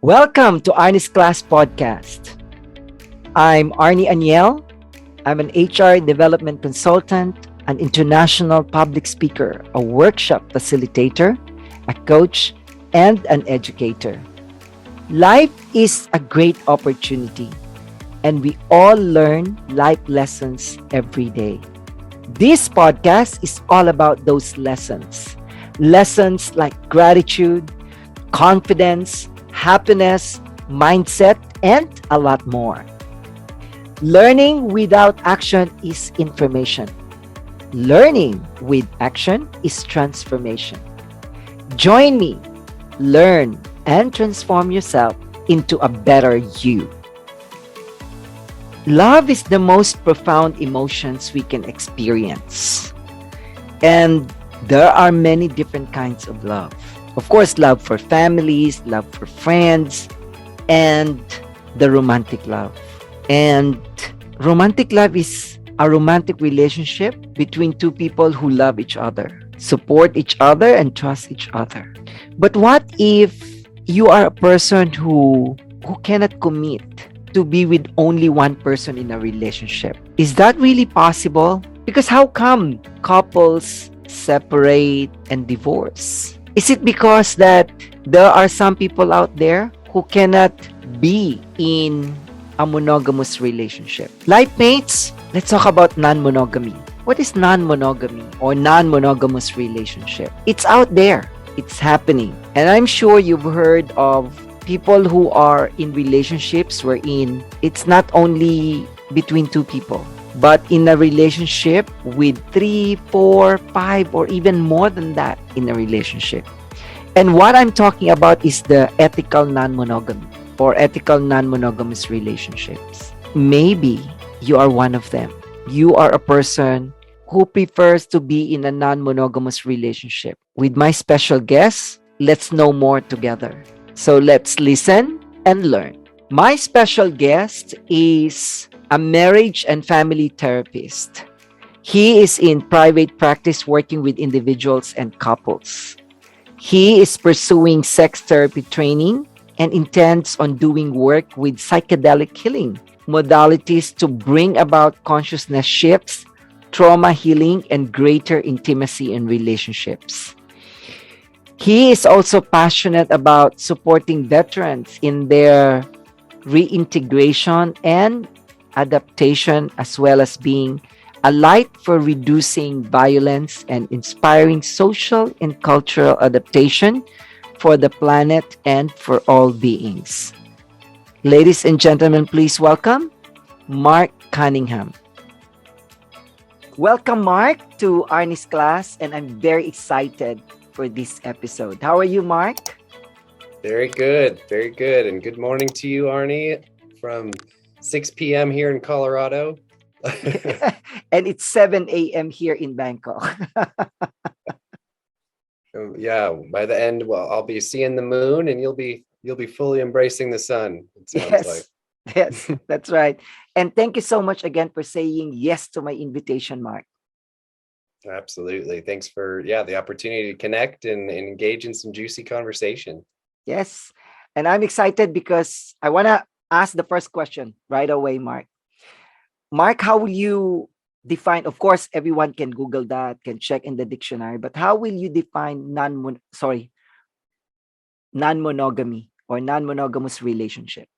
Welcome to Arnie's Class Podcast. I'm Arnie Aniel. I'm an HR development consultant, an international public speaker, a workshop facilitator, a coach, and an educator. Life is a great opportunity, and we all learn life lessons every day. This podcast is all about those lessons. Lessons like gratitude, confidence, happiness, mindset, and a lot more. Learning without action is information. Learning with action is transformation. Join me, learn, and transform yourself into a better you. Love is the most profound emotions we can experience. And there are many different kinds of love. Of course, love for families, love for friends, and the romantic love. And romantic love is a romantic relationship between two people who love each other, support each other, and trust each other. But what if you are a person who cannot commit to be with only one person in a relationship? Is that really possible? Because how come couples separate and divorce? Is it because that there are some people out there who cannot be in a monogamous relationship? Life mates, let's talk about non-monogamy. What is non-monogamy or non-monogamous relationship? It's out there. It's happening. And I'm sure you've heard of people who are in relationships wherein it's not only between two people, but in a relationship with 3, 4, 5, or even more than that in a relationship. And what I'm talking about is the ethical non-monogamy or ethical non-monogamous relationships. Maybe you are one of them. You are a person who prefers to be in a non-monogamous relationship. With my special guest, let's know more together. So let's listen and learn. My special guest is a marriage and family therapist. He is in private practice working with individuals and couples. He is pursuing sex therapy training and intends on doing work with psychedelic healing modalities to bring about consciousness shifts, trauma healing, and greater intimacy in relationships. He is also passionate about supporting veterans in their reintegration and adaptation, as well as being a light for reducing violence and inspiring social and cultural adaptation for the planet and for all beings. Ladies and gentlemen, please welcome Mark Cunningham. Welcome, Mark, to Arnie's class, and I'm very excited for this episode. How are you, Mark? Very good, very good. And good morning to you, Arnie, from 6 p.m. here in Colorado. And it's 7 a.m. here in Bangkok. Yeah, by the end, well, I'll be seeing the moon and you'll be fully embracing the sun, it sounds like. Yes, that's right. And thank you so much again for saying yes to my invitation, Mark. Absolutely. Thanks for the opportunity to connect and engage in some juicy conversation. Yes. And I'm excited because I want to ask the first question right away, Mark. Mark, how will you define, of course, everyone can Google that, can check in the dictionary, but how will you define non-monogamy or non-monogamous relationship?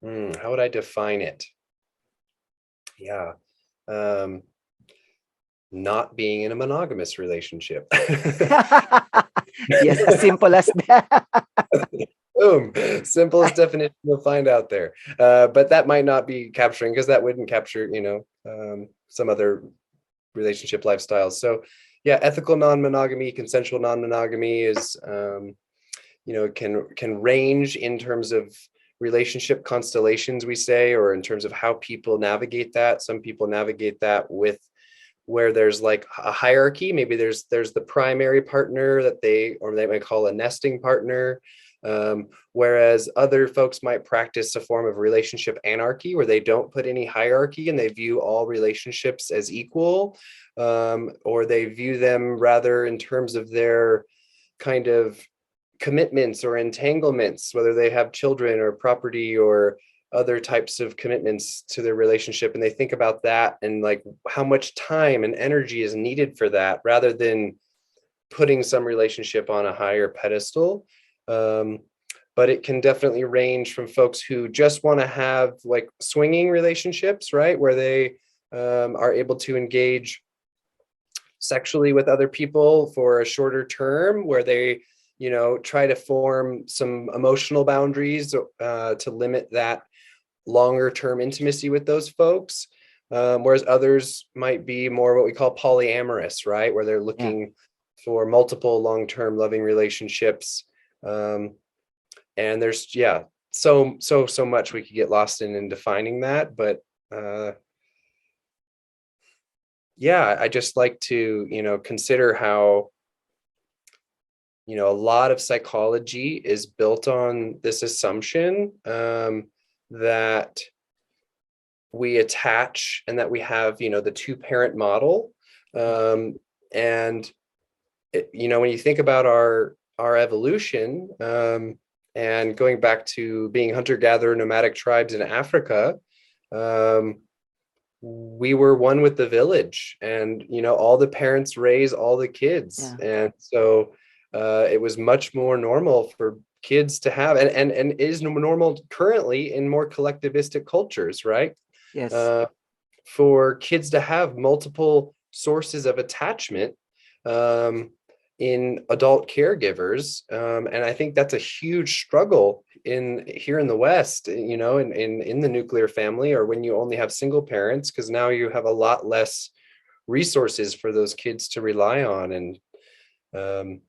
How would I define it? Yeah. Not being in a monogamous relationship. Yes, as simple as that. Boom. Simplest definition you'll find out there. But that might not be capturing, because that wouldn't capture, some other relationship lifestyles. So ethical non-monogamy, consensual non-monogamy is, can range in terms of relationship constellations, we say, or in terms of how people navigate that. Some people navigate that with where there's like a hierarchy. Maybe there's the primary partner that they might call a nesting partner. Whereas other folks might practice a form of relationship anarchy where they don't put any hierarchy and they view all relationships as equal, or they view them rather in terms of their kind of commitments or entanglements, whether they have children or property or other types of commitments to their relationship, and they think about that and like how much time and energy is needed for that, rather than putting some relationship on a higher pedestal. But it can definitely range from folks who just want to have like swinging relationships, right, where they are able to engage sexually with other people for a shorter term, where they, you know, try to form some emotional boundaries to limit that longer term intimacy with those folks. Whereas others might be more what we call polyamorous, right, where they're Yeah. looking for multiple long-term loving relationships. And there's, yeah, so much we could get lost in defining that. But yeah, I just like to, you know, consider how, you know, a lot of psychology is built on this assumption that we attach, and that we have, you know, the two parent model. And it, you know, when you think about our evolution, and going back to being hunter-gatherer nomadic tribes in Africa, we were one with the village, and, you know, all the parents raise all the kids. Yeah. And so it was much more normal for kids to have, and is normal currently in more collectivistic cultures, right? Yes. For kids to have multiple sources of attachment in adult caregivers. And I think that's a huge struggle in here in the West, you know, in the nuclear family, or when you only have single parents, because now you have a lot less resources for those kids to rely on. And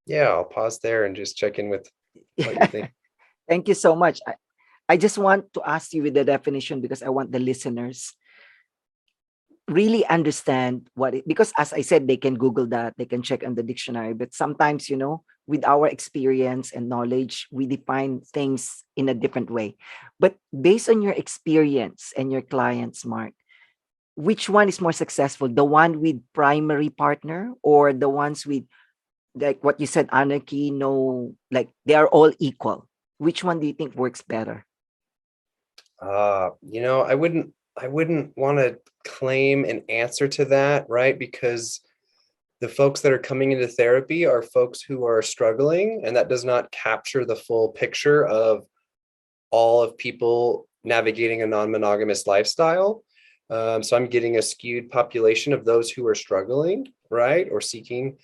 yeah, I'll pause there and just check in with what you think. Thank you so much. I just want to ask you with the definition, because I want the listeners really understand what it, because as I said, they can Google that, they can check on the dictionary, but sometimes, you know, with our experience and knowledge, we define things in a different way. But based on your experience and your clients, Mark, which one is more successful? The one with primary partner, or the ones with, like what you said, anarchy, no, like they are all equal? Which one do you think works better? You know, I wouldn't want to claim an answer to that, right? Because the folks that are coming into therapy are folks who are struggling, and that does not capture the full picture of all of people navigating a non-monogamous lifestyle. So I'm getting a skewed population of those who are struggling, right, or seeking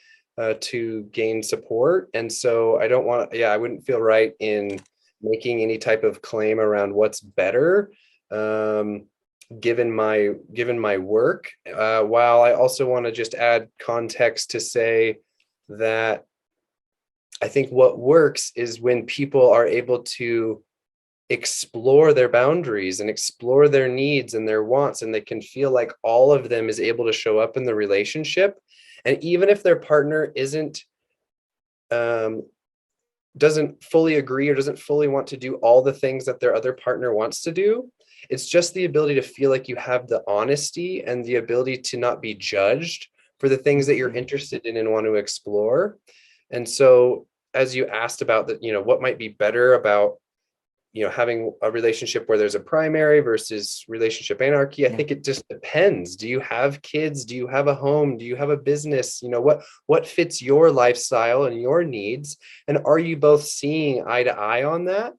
to gain support. And so I don't want, yeah, I wouldn't feel right in making any type of claim around what's better, given my work. While I also want to just add context to say that I think what works is when people are able to explore their boundaries and explore their needs and their wants, and they can feel like all of them is able to show up in the relationship. And even if their partner isn't doesn't fully agree or doesn't fully want to do all the things that their other partner wants to do, it's just the ability to feel like you have the honesty and the ability to not be judged for the things that you're interested in and want to explore. And so, as you asked about that, you know, what might be better about, you know, having a relationship where there's a primary versus relationship anarchy, I Yeah. think it just depends. Do you have kids? Do you have a home? Do you have a business? You know, what fits your lifestyle and your needs? And are you both seeing eye to eye on that?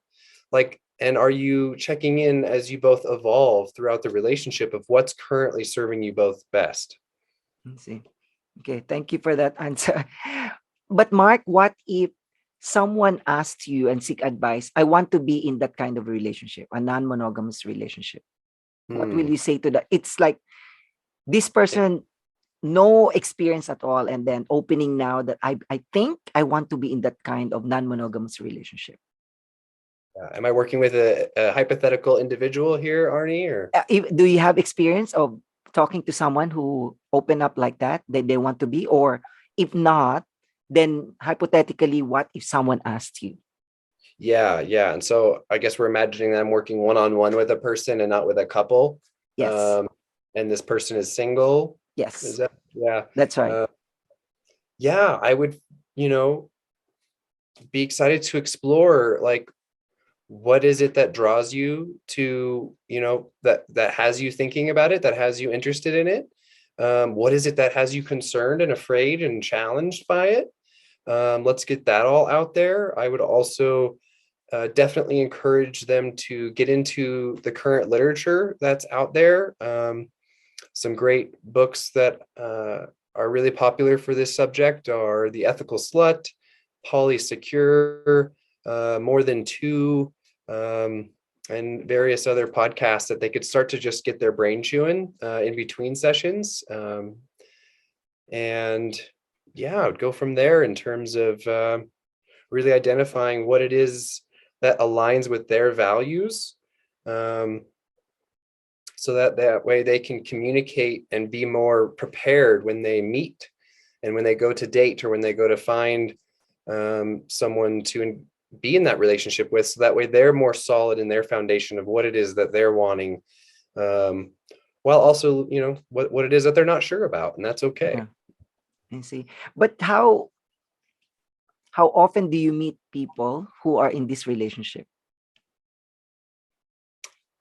Like, and are you checking in as you both evolve throughout the relationship of what's currently serving you both best? I see. Okay, thank you for that answer. But Mark, what if someone asked you and seek advice? I want to be in that kind of relationship, a non-monogamous relationship. What will Hmm. you say to that? It's like this person, no experience at all, and then opening now that I think I want to be in that kind of non-monogamous relationship. Am I working with a hypothetical individual here, Arnie, or? Do you have experience of talking to someone who open up like that they want to be, or if not, then hypothetically, what if someone asked you? Yeah, yeah. And so I guess we're imagining that I'm working one-on-one with a person and not with a couple. Yes, Um, and this person is single. Is yes, that, yeah. that's right. Uh, yeah, I would, you know, be excited to explore, like, what is it that draws you to, that has you thinking about it, that has you interested in it? What is it that has you concerned and afraid and challenged by it? Let's get that all out there. I would also definitely encourage them to get into the current literature that's out there. Some great books that are really popular for this subject are The Ethical Slut, Polysecure, More Than Two, and various other podcasts that they could start to just get their brain chewing in between sessions. And yeah, I would go from there in terms of really identifying what it is that aligns with their values, so that way they can communicate and be more prepared when they meet and when they go to date, or when they go to find someone to be in that relationship with, so that way they're more solid in their foundation of what it is that they're wanting, while also, what it is that they're not sure about, and that's okay. Yeah, I see. But how often do you meet people who are in this relationship?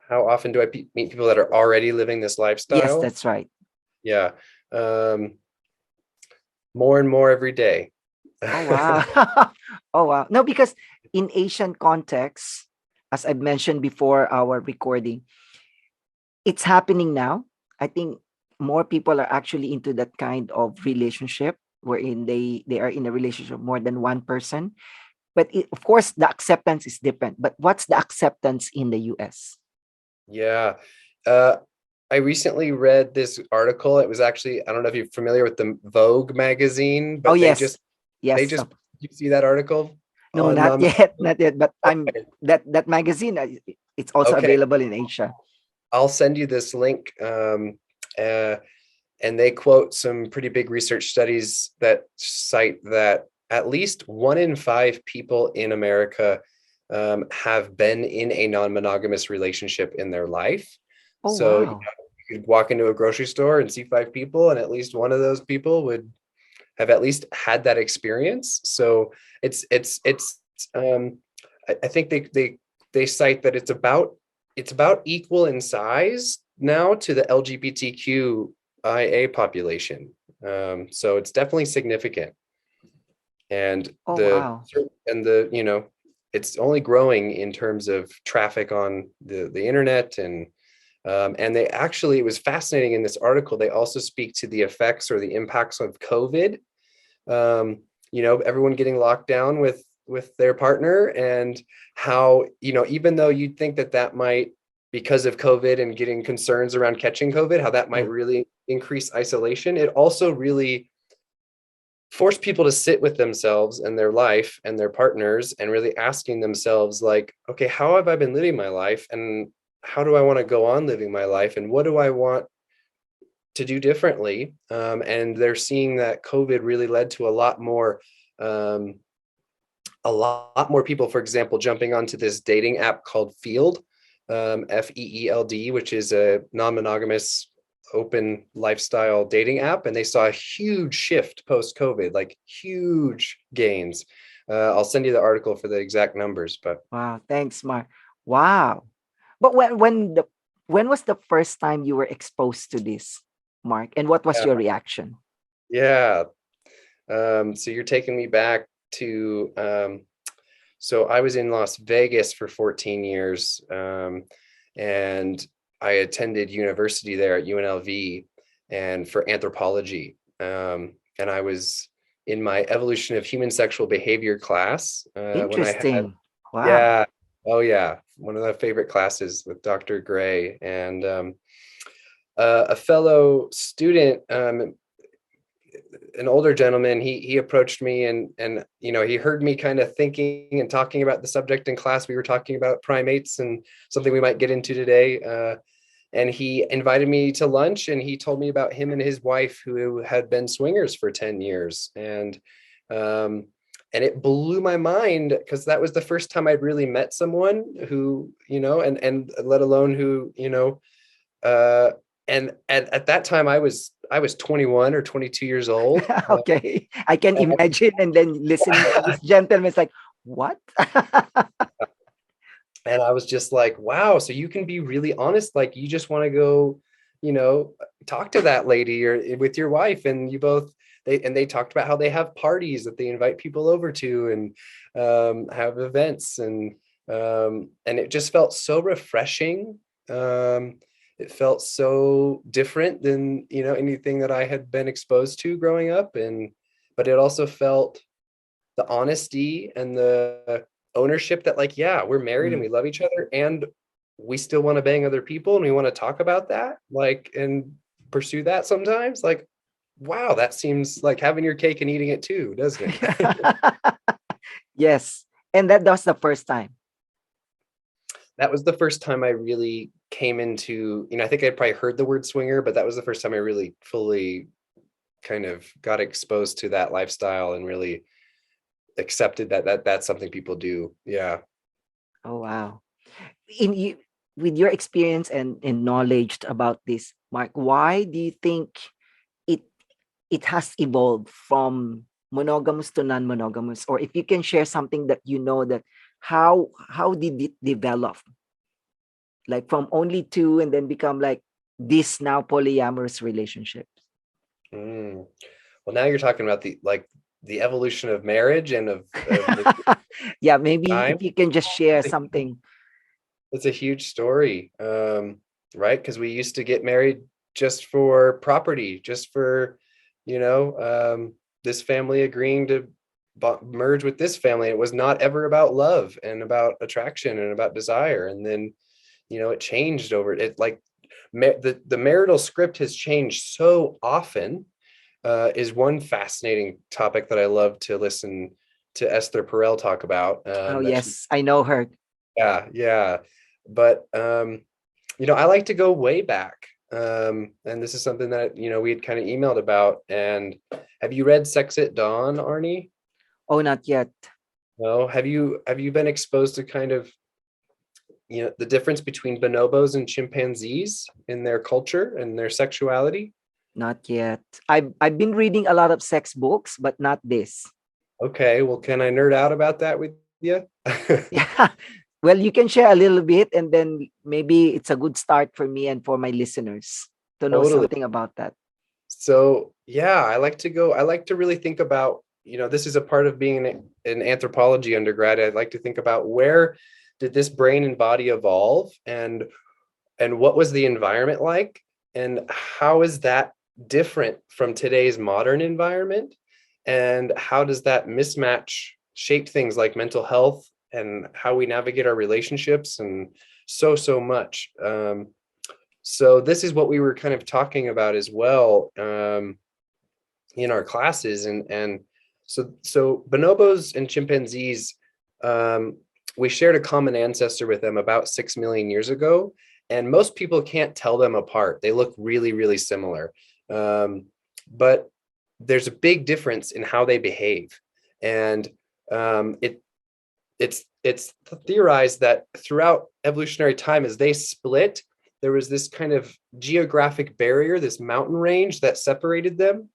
How often do I meet people that are already living this Yes, lifestyle? that's right. Yeah. More and more every day. Oh wow. Oh wow. No, because in Asian context, as I've mentioned before our recording, it's happening now. I think more people are actually into that kind of relationship wherein they are in a relationship more than one person. But of course, the acceptance is different. But what's the acceptance in the US? Yeah. Uh, I recently read this article. It was actually, I don't know if you're familiar with the Vogue magazine, Oh but yes, they yes. just, you see that article No, on, not yet, not yet. But I'm okay. that magazine. It's also Okay. available in Asia. I'll send you this link. Uh, and they quote some pretty big research studies that cite that at least 1 in 5 people in America have been in a non-monogamous relationship in their life. Oh So you wow. could walk into a grocery store and see 5 people, and at least one of those people would have at least had that experience. So it's I think they cite that it's about equal in size now to the LGBTQIA population. So it's definitely significant, and Oh the wow. and the it's only growing in terms of traffic on the internet, and they actually, it was fascinating in this article, they also speak to the effects or the impacts of COVID. Everyone getting locked down with their partner, and how, even though you'd think that might, because of COVID and getting concerns around catching COVID, how that might Yeah. really increase isolation, it also really forced people to sit with themselves and their life and their partners, and really asking themselves, like, okay, how have I been living my life, and how do I want to go on living my life, and what do I want to do differently? And they're seeing that COVID really led to um, a lot more people, for example, jumping onto this dating app called Field, FEELD, which is a non-monogamous open lifestyle dating app. And they saw a huge shift post-COVID, like huge gains. I'll send you the article for the exact numbers, but Wow. Thanks, Mark. Wow. But when was the first time you were exposed to this, Mark? And what was yeah, your reaction? yeah. So you're taking me back to, so I was in Las Vegas for 14 years, and I attended university there at UNLV, and for anthropology. And I was in my evolution of human sexual behavior class, when I had, Interesting. Wow. yeah, oh yeah, one of the favorite classes with Dr. Gray. And a fellow student, an older gentleman, he approached me, and he heard me kind of thinking and talking about the subject in class. We were talking about primates, and something we might get into today, and he invited me to lunch, and he told me about him and his wife, who had been swingers for 10 years. And it blew my mind, because that was the first time I'd really met someone who, and let alone who, uh and at that time I was 21 or 22 years old. Okay. I can imagine. And then listening to this gentleman, it's like, What? And I was just like, wow, so you can be really honest, like you just want to go, you know, talk to that lady or with your wife, and you both they talked about how they have parties that they invite people over to, and have events, and it just felt so refreshing. It felt so different than, you know, anything that I had been exposed to growing up, and but it also felt the honesty and the ownership that, like, yeah, we're married and Mm. we love each other, and we still want to bang other people, and we want to talk about that, like, and pursue that sometimes. Like, wow, that seems like having your cake and eating it too, doesn't it? Yes. And that was the first time. That was the first time I really came into, you know, I think I'd probably heard the word swinger, but that was the first time I really fully kind of got exposed to that lifestyle and really accepted that that's something people do. Yeah. Oh, wow. In you, with your experience and knowledge about this, Mark, why do you think it it has evolved from monogamous to non-monogamous? Or if you can share something that you know, that how did it develop? Like from only two and then become like this now polyamorous relationships. Mm. Well, now you're talking about the, like, the evolution of marriage and of the Yeah, maybe time. if you can just share It's a, something. it's a huge story, right? Because we used to get married just for property, just for, you know, this family agreeing to merge with this family. It was not ever about love and about attraction and about desire. And then, you know, it changed over it. Like, the marital script has changed so often. Is one fascinating topic that I love to listen to Esther Perel talk about. Oh That she, yes, I know her. yeah, yeah. But you know, I like to go way back. And this is something that, you know, we had kind of emailed about. And have you read Sex at Dawn, Arnie? Oh, not yet. No. Have you been exposed to kind of, you know, the difference between bonobos and chimpanzees in their culture and their sexuality? Not yet. I've been reading a lot of sex books, but not this. Okay, well, can I nerd out about that with you? Yeah. Well, you can share a little bit, and then maybe it's a good start for me and for my listeners to know Totally. something about that. So yeah, I like to really think about, you know, this is a part of being an anthropology undergrad. I'd like to think about, where did this brain and body evolve, and what was the environment like, and how is that different from today's modern environment, and how does that mismatch shape things like mental health and how we navigate our relationships, and so much. So this is what we were kind of talking about as well, in our classes, and so bonobos and chimpanzees, um, we shared a common ancestor with them about 6 million years ago, and most people can't tell them apart. They look really, really similar, but there's a big difference in how they behave, and it's theorized that throughout evolutionary time, as they split, there was this kind of geographic barrier, this mountain range that separated them.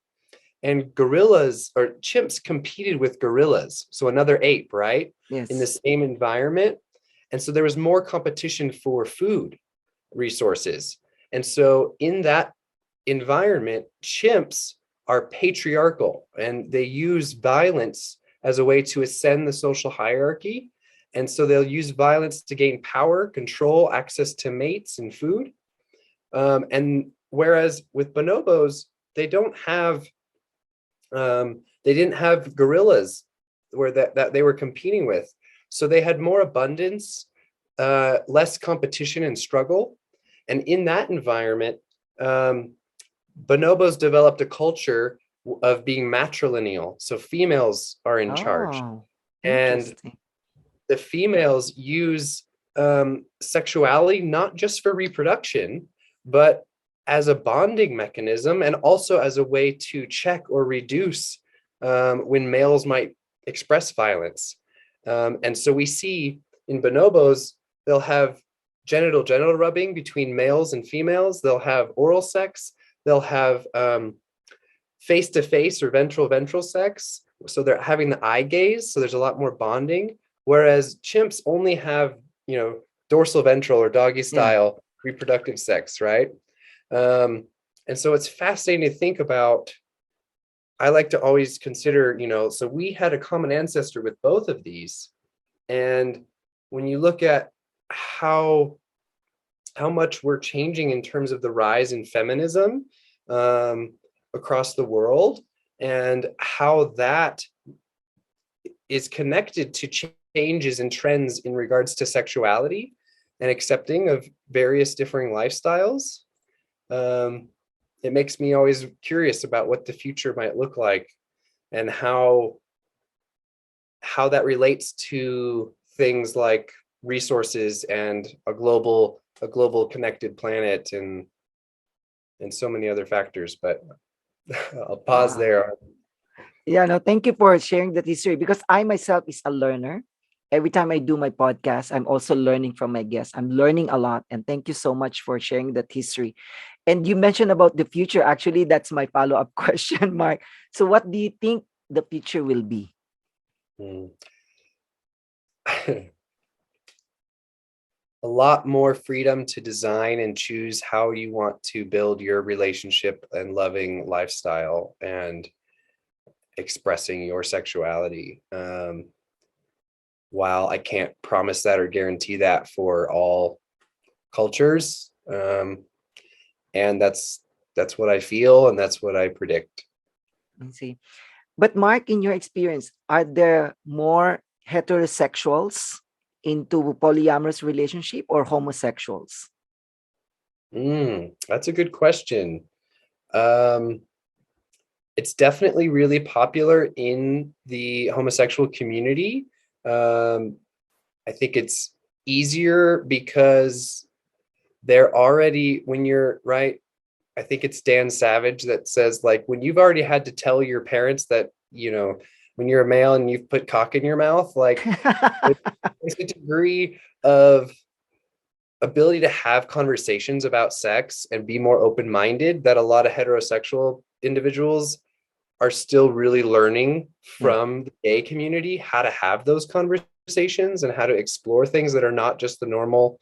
And gorillas or chimps competed with gorillas, so another ape, right, in the Yes. same environment. And so there was more competition for food resources. And so in that environment, chimps are patriarchal and they use violence as a way to ascend the social hierarchy. And so they'll use violence to gain power, control, access to mates and food. And whereas with bonobos, they don't have, they didn't have gorillas where that they were competing with. So they had more abundance, less competition and struggle. And in that environment, bonobos developed a culture of being matrilineal. So females are in charge. Oh, And interesting. the females use sexuality not just for reproduction, but as a bonding mechanism, and also as a way to check or reduce when males might express violence. And so we see in bonobos, they'll have genital rubbing between males and females. They'll have oral sex. They'll have face to face or ventral sex. So they're having the eye gaze. So there's a lot more bonding. whereas chimps only have, dorsal ventral or doggy Yeah. style reproductive sex, right? And so it's fascinating to think about. I like to always consider, so we had a common ancestor with both of these. And when you look at how much we're changing in terms of the rise in feminism um, across the world, and how that is connected to changes and trends in regards to sexuality and accepting of various differing lifestyles. Um, it makes me always curious about what the future might look like, and how that relates to things like resources and a global connected planet, and so many other factors. But I'll pause Wow. there. Yeah, no, thank you for sharing that history because I myself is a learner. Every time I do my podcast, I'm also learning from my guests. I'm learning a lot. And thank you so much for sharing that history. And you mentioned about the future. Actually, that's my follow-up question, Mark. So what do you think the future will be? Mm. A lot more freedom to design and choose how you want to build your relationship and loving lifestyle and expressing your sexuality. While I can't promise that or guarantee that for all cultures, and that's what I feel, and that's what I predict. I see. But Mark, in your experience, are there more heterosexuals into polyamorous relationship or homosexuals? That's a good question. Um, it's definitely really popular in the homosexual community. Um, I think it's easier because they're already, when you're right. I think it's Dan Savage that says, like, when you've already had to tell your parents that, when you're a male and you've put cock in your mouth, like, there's a degree of ability to have conversations about sex and be more open-minded that a lot of heterosexual individuals are still really learning Yeah. from the gay community, how to have those conversations and how to explore things that are not just the normal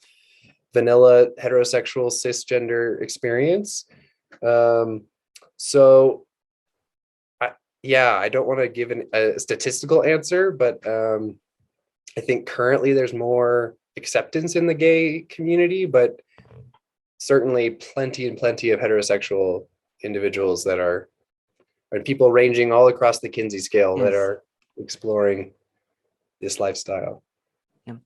vanilla heterosexual cisgender experience. Um, so I, yeah, I don't want to give a statistical answer, but I think currently there's more acceptance in the gay community, but certainly plenty and plenty of heterosexual individuals that are, and people ranging all across the Kinsey scale that Yes. are exploring this lifestyle. Yeah.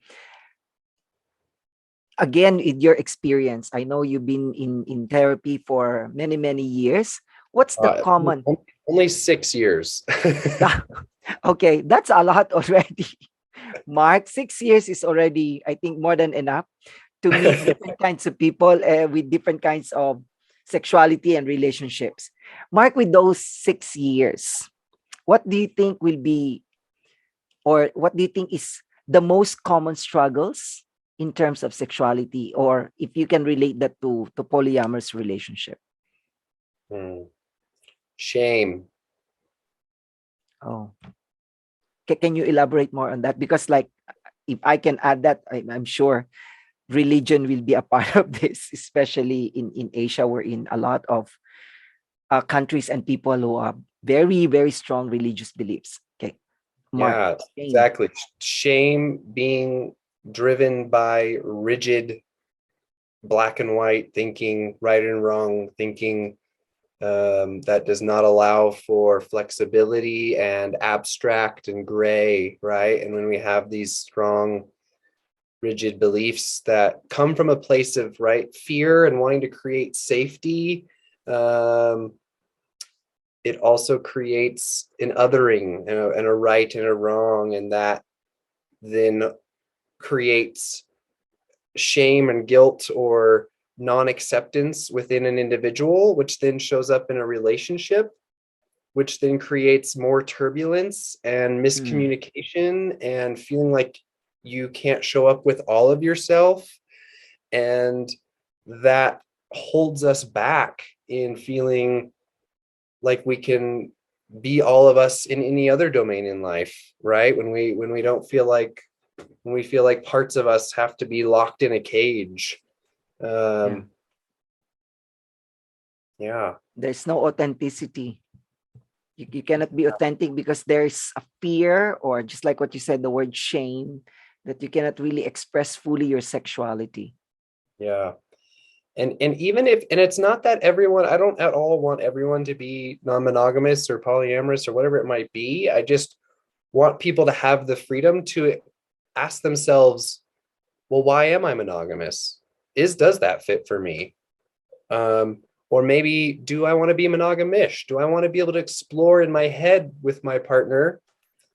Again, in your experience, I know you've been in therapy for many, many years. What's the Uh, common? only 6 years. Okay, that's a lot already. Mark, 6 years is already, I think, more than enough to meet different kinds of people with different kinds of sexuality and relationships. Mark, with those 6 years, what do you think will be, or what do you think is the most common struggles in terms of sexuality, or if you can relate that to polyamorous relationship? Hmm. Shame. Oh, can you elaborate more on that? Because, like, if I can add that, I'm sure religion will be a part of this, especially in Asia, where in a lot of countries and people who have very, very strong religious beliefs. Okay, Mark, Yeah, shame. exactly. Shame being driven by rigid black and white thinking, right and wrong thinking, that does not allow for flexibility and abstract and gray, right? And when we have these strong, rigid beliefs that come from a place of right fear and wanting to create safety, um, it also creates an othering and a right and a wrong, and that then creates shame and guilt or non-acceptance within an individual, which then shows up in a relationship, which then creates more turbulence and Mm, miscommunication and feeling like you can't show up with all of yourself. And that holds us back in feeling like we can be all of us in any other domain in life, right? When we don't feel like when we feel like parts of us have to be locked in a cage. Yeah. Yeah. There's no authenticity. You cannot be authentic because there's a fear, or just like what you said, the word shame, that you cannot really express fully your sexuality. Yeah. And even if, and it's not that everyone, I don't at all want everyone to be non-monogamous or polyamorous or whatever it might be. I just want people to have the freedom to ask themselves, well, why am I monogamous? Does that fit for me? Or maybe, do I want to be monogamish? Do I want to be able to explore in my head with my partner,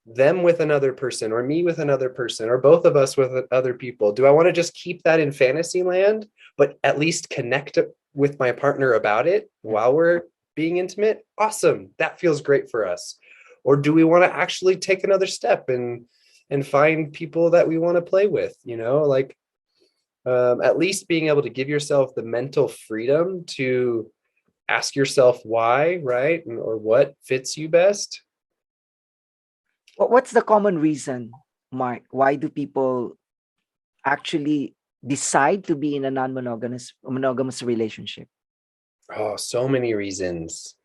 them with another person, or me with another person, or both of us with other people? Do I want to just keep that in fantasy land, but at least connect with my partner about it while we're being intimate? Awesome. That feels great for us. Or do we want to actually take another step and find people that we want to play with, like at least being able to give yourself the mental freedom to ask yourself why, right? Or what fits you best. What's the common reason, Mark? Why do people actually decide to be in a non-monogamous relationship? Oh, so many reasons.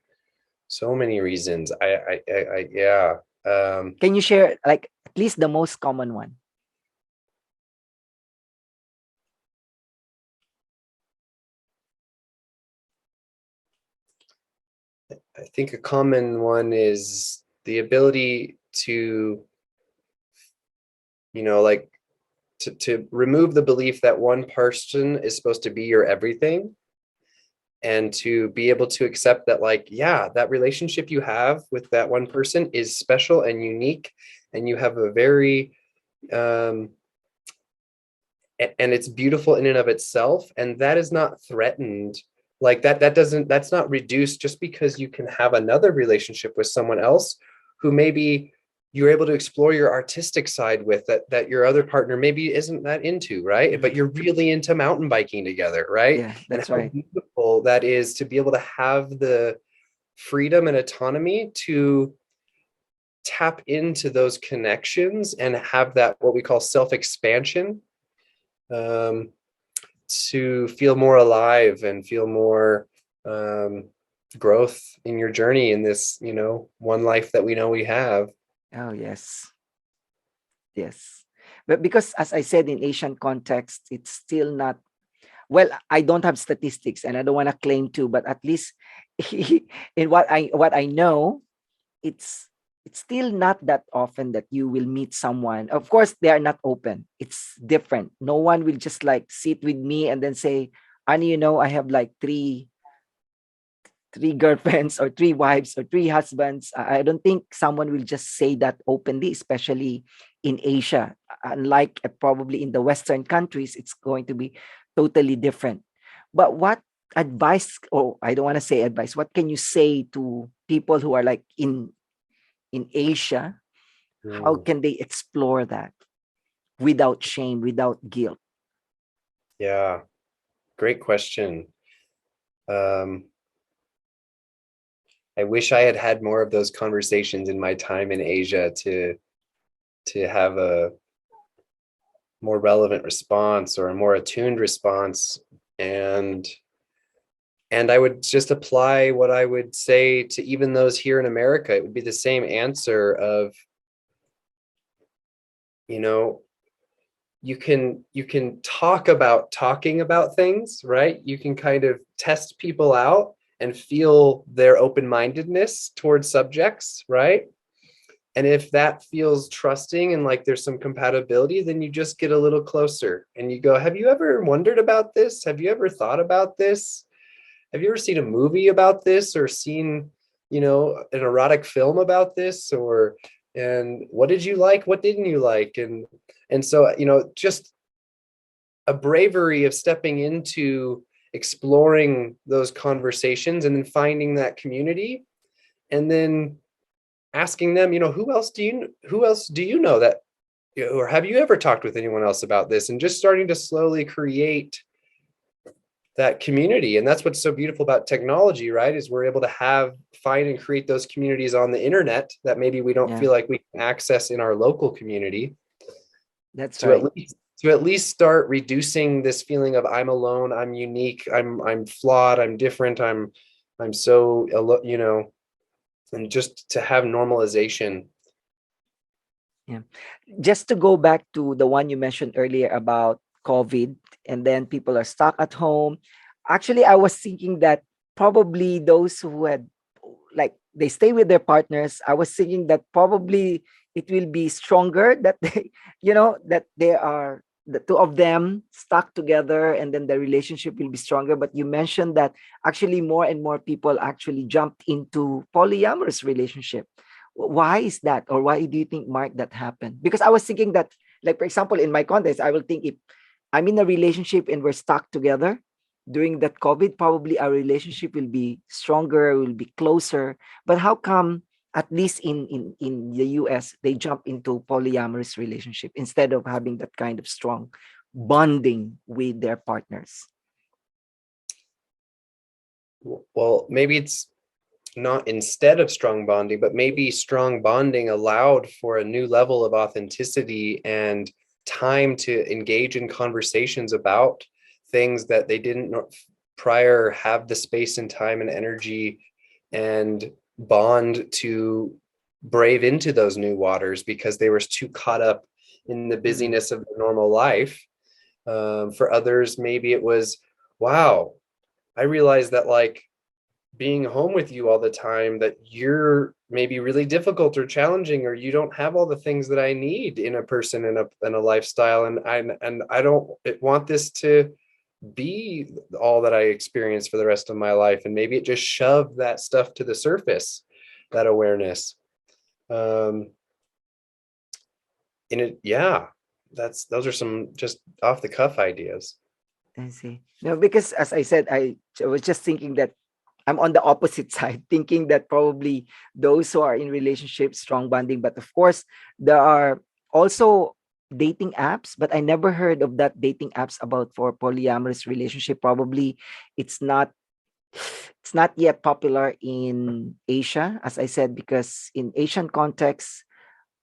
So many reasons. Yeah. Can you share like at least the most common one? I think a common one is the ability to, like to remove the belief that one person is supposed to be your everything, and to be able to accept that, like, yeah, that relationship you have with that one person is special and unique, and you have a very and it's beautiful in and of itself, and that is not threatened. Like that's not reduced just because you can have another relationship with someone else who maybe you're able to explore your artistic side with, that your other partner maybe isn't that into, right? But you're really into mountain biking together, right? Yeah, And that's how right. beautiful that is to be able to have the freedom and autonomy to tap into those connections and have that, what we call self-expansion, um, to feel more alive and feel more growth in your journey in this, one life that we know we have. Oh, yes. Yes. But because, as I said, in Asian context, it's still not, well, I don't have statistics and I don't want to claim to, but at least in what I know, it's it's still not that often that you will meet someone. Of course, they are not open. It's different. No one will just like sit with me and then say, Ani, I have like three girlfriends or three wives or three husbands. I don't think someone will just say that openly, especially in Asia. Unlike probably in the Western countries, it's going to be totally different. But what advice, or I don't want to say advice, what can you say to people who are like in Asia? How Mm, can they explore that without shame, without guilt? yeah, great question. um I wish I had had more of those conversations in my time in Asia to have a more relevant response or a more attuned response. And I would just apply what I would say to even those here in America. It would be the same answer of, you know, you can talk about talking about things, right? You can kind of test people out and feel their open-mindedness towards subjects, right? And if that feels trusting and like there's some compatibility, then you just get a little closer and you go, have you ever wondered about this? Have you ever thought about this? Have you ever seen a movie about this, or seen, an erotic film about this? And what did you like? What didn't you like? And so, just a bravery of stepping into exploring those conversations and then finding that community, and then asking them, who else do you know that, or have you ever talked with anyone else about this? And just starting to slowly create that community. And that's what's so beautiful about technology, right? Is we're able to find and create those communities on the internet that maybe we don't Yeah. feel like we can access in our local community. That's to at right. least start reducing this feeling of I'm alone, I'm unique, I'm flawed, I'm different, I'm so and just to have normalization. Yeah. Just to go back to the one you mentioned earlier about COVID, and then people are stuck at home. Actually, I was thinking that probably those who had, like, they stay with their partners. I was thinking that probably it will be stronger that they, that they are the two of them stuck together, and then the relationship will be stronger. But you mentioned that actually more and more people actually jumped into polyamorous relationship. Why is that, or why do you think, Mark, that happened? Because I was thinking that, like, for example, in my context, I will think, if I'm in a relationship and we're stuck together during that COVID, probably our relationship will be stronger, will be closer. But how come, at least in the US, they jump into polyamorous relationship instead of having that kind of strong bonding with their partners? Well, maybe it's not instead of strong bonding, but maybe strong bonding allowed for a new level of authenticity and time to engage in conversations about things that they didn't prior have the space and time and energy and bond to brave into those new waters because they were too caught up in the Mm. busyness of their normal life. For others, maybe it was, wow, I realized that like being home with you all the time, that you're maybe really difficult or challenging, or you don't have all the things that I need in a person and a lifestyle. And I don't want this to be all that I experience for the rest of my life. And maybe it just shoved that stuff to the surface, that awareness. Um, in it, yeah, those are some just off the cuff ideas. I see. No, because as I said, I was just thinking that I'm on the opposite side, thinking that probably those who are in relationships, strong bonding. But of course, there are also dating apps, but I never heard of that dating apps about for polyamorous relationship. Probably it's not it's not yet popular in Asia, as I said, because in Asian context,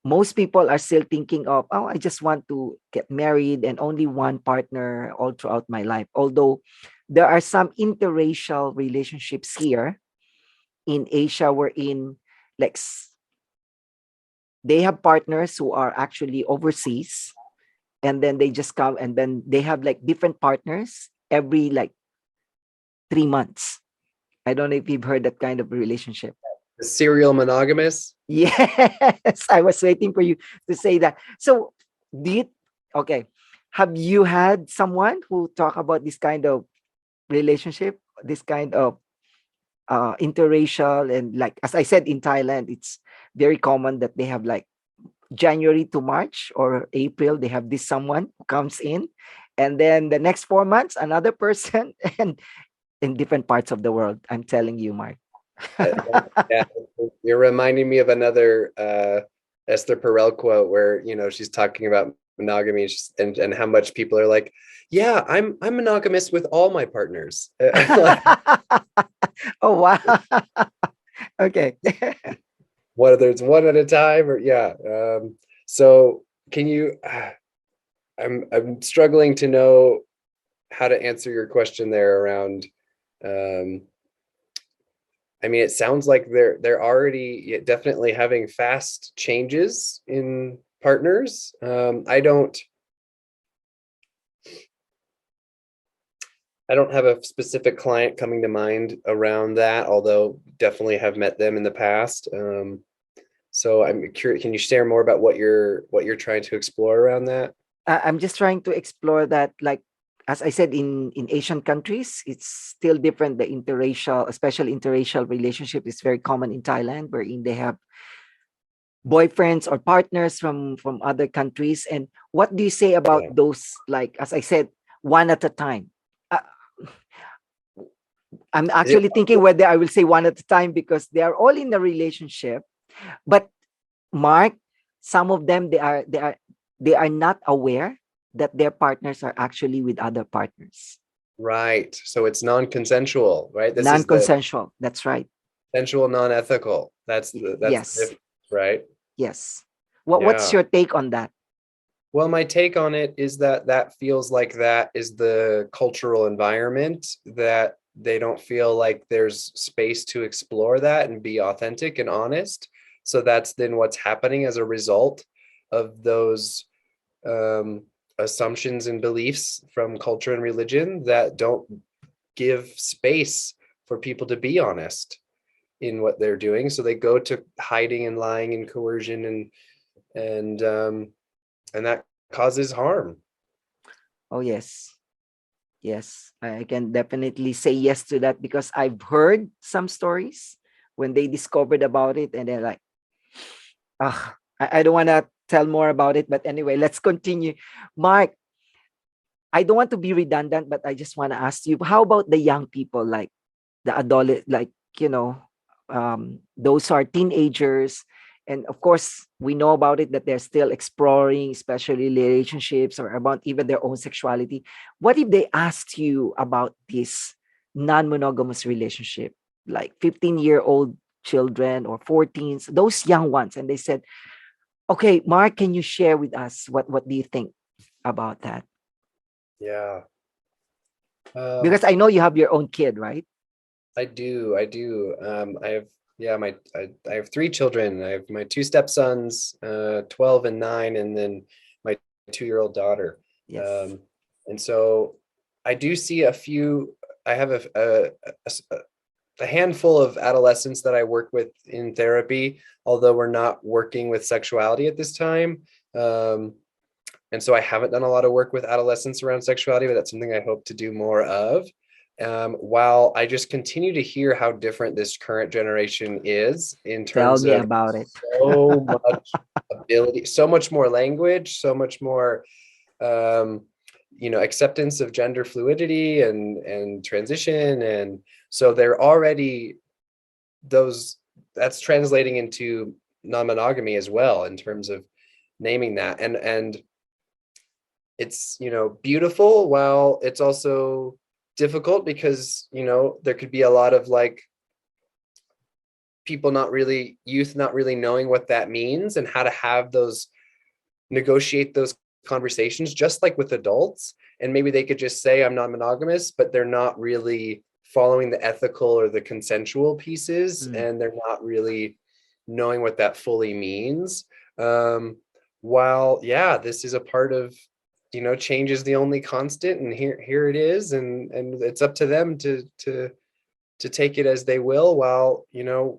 most people are still thinking of, oh, I just want to get married and only one partner all throughout my life. Although there are some interracial relationships here in Asia wherein, like, they have partners who are actually overseas, and then they just come, and then they have like different partners every like 3 months. I don't know if you've heard that kind of relationship. The serial monogamous. Yes, I was waiting for you to say that. So, did okay? Have you had someone who talk about this kind of relationship, this kind of interracial, and like as I said, in Thailand, it's very common that they have like January to March or April, they have this someone who comes in, and then the next 4 months, another person, and in different parts of the world. I'm telling you, Mark. Yeah, you're reminding me of another Esther Perel quote where she's talking about monogamy and how much people are like, yeah, I'm monogamous with all my partners. Oh wow. Okay. Whether it's one at a time or yeah. So can you? I'm struggling to know how to answer your question there around. I mean, it sounds like they're already definitely having fast changes in partners. I don't have a specific client coming to mind around that, although definitely have met them in the past. So I'm curious, can you share more about what you're trying to explore around that? I'm just trying to explore that, like, as I said, in Asian countries, it's still different. The interracial, especially interracial relationship, is very common in Thailand, wherein they have boyfriends or partners from other countries. And what do you say about Yeah. those, like, as I said, one at a time? uh, I'm It- actually thinking whether I will say one at a time, because they are all in a relationship, but, Mark, some of them, they are not aware that their partners are actually with other partners. right. So it's non-consensual, right? This is the Non-consensual. That's right. sensual non-ethical. That's the Yes. difference, right? Yes. What's Yeah. your take on that? Well, my take on it is that that feels like that is the cultural environment, that they don't feel like there's space to explore that and be authentic and honest. So that's then what's happening as a result of those um, assumptions and beliefs from culture and religion that don't give space for people to be honest in what they're doing. So they go to hiding and lying and coercion, and and that causes harm. Oh, yes. Yes, I can definitely say yes to that because I've heard some stories when they discovered about it and they're like, I don't want to tell more about it. But anyway, let's continue. Mark, I don't want to be redundant, but I just want to ask you, how about the young people, like the adult, like, you know, those are teenagers. And of course, we know about it that they're still exploring, especially relationships or about even their own sexuality. What if they asked you about this non-monogamous relationship, like 15-year-old children or 14s, those young ones, and they said, okay, Mark, can you share with us what do you think about that? Yeah. Um, Because I know you have your own kid, right? I do. I have, yeah, I have three children. I have my two stepsons, 12 and 9, and then my 2-year-old daughter. Yes. Um, and so I do see a few, I have a handful of adolescents that I work with in therapy, although we're not working with sexuality at this time. Um, and so I haven't done a lot of work with adolescents around sexuality, but that's something I hope to do more of. While I just continue to hear how different this current generation is in Tell terms me of about it. so much ability, so much more language, so much more um, acceptance of gender fluidity and transition. And so they're already those that's translating into non-monogamy as well in terms of naming that. And it's beautiful, while it's also difficult because there could be a lot of like people not really youth not really knowing what that means and how to have those negotiate those conversations just like with adults. And maybe they could just say I'm non-monogamous, but they're not really following the ethical or the consensual pieces, Mm. and they're not really knowing what that fully means. While yeah, this is a part of change is the only constant, and here it is, and it's up to them to take it as they will. While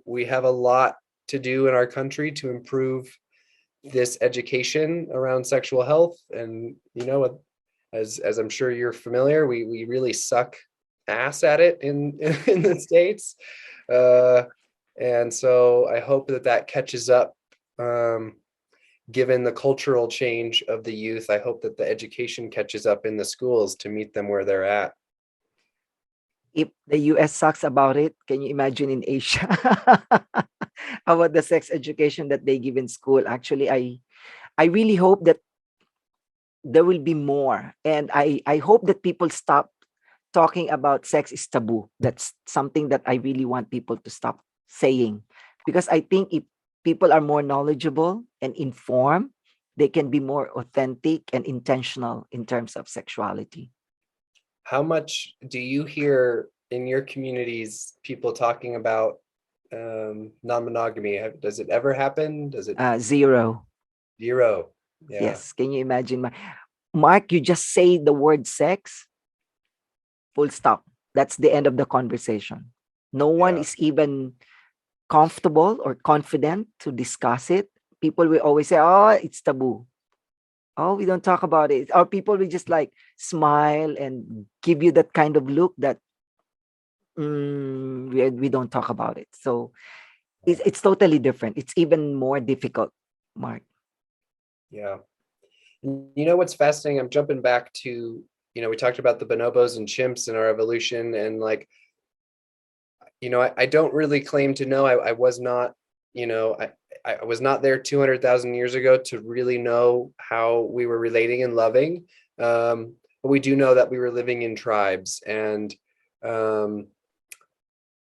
we have a lot to do in our country to improve this education around sexual health. And as I'm sure you're familiar, we really suck ass at it in in the States. uh and so I hope that that catches up. Given the cultural change of the youth, I hope that the education catches up in the schools to meet them where they're at. If the US sucks about it, can you imagine in Asia? How about the sex education that they give in school? Actually, I really hope that there will be more. And I hope that people stop talking about sex is taboo. That's something that I really want people to stop saying. Because I think if people are more knowledgeable and informed, they can be more authentic and intentional in terms of sexuality. How much do you hear in your communities people talking about non-monogamy? Does it ever happen? Does it? Zero. Zero. Yeah. Yes. Can you imagine? Mark, you just say the word sex, full stop. That's the end of the conversation. No one Yeah. is even comfortable or confident to discuss it. People will always say, oh, it's taboo. Oh, we don't talk about it. Or people will just like smile and give you that kind of look that we don't talk about it. So it's totally different. It's even more difficult, Mark. Yeah. You know what's fascinating? I'm jumping back to, we talked about the bonobos and chimps and our evolution. And like, I don't really claim to know. I was not, I was not there 200,000 years ago to really know how we were relating and loving. But we do know that we were living in tribes. Um,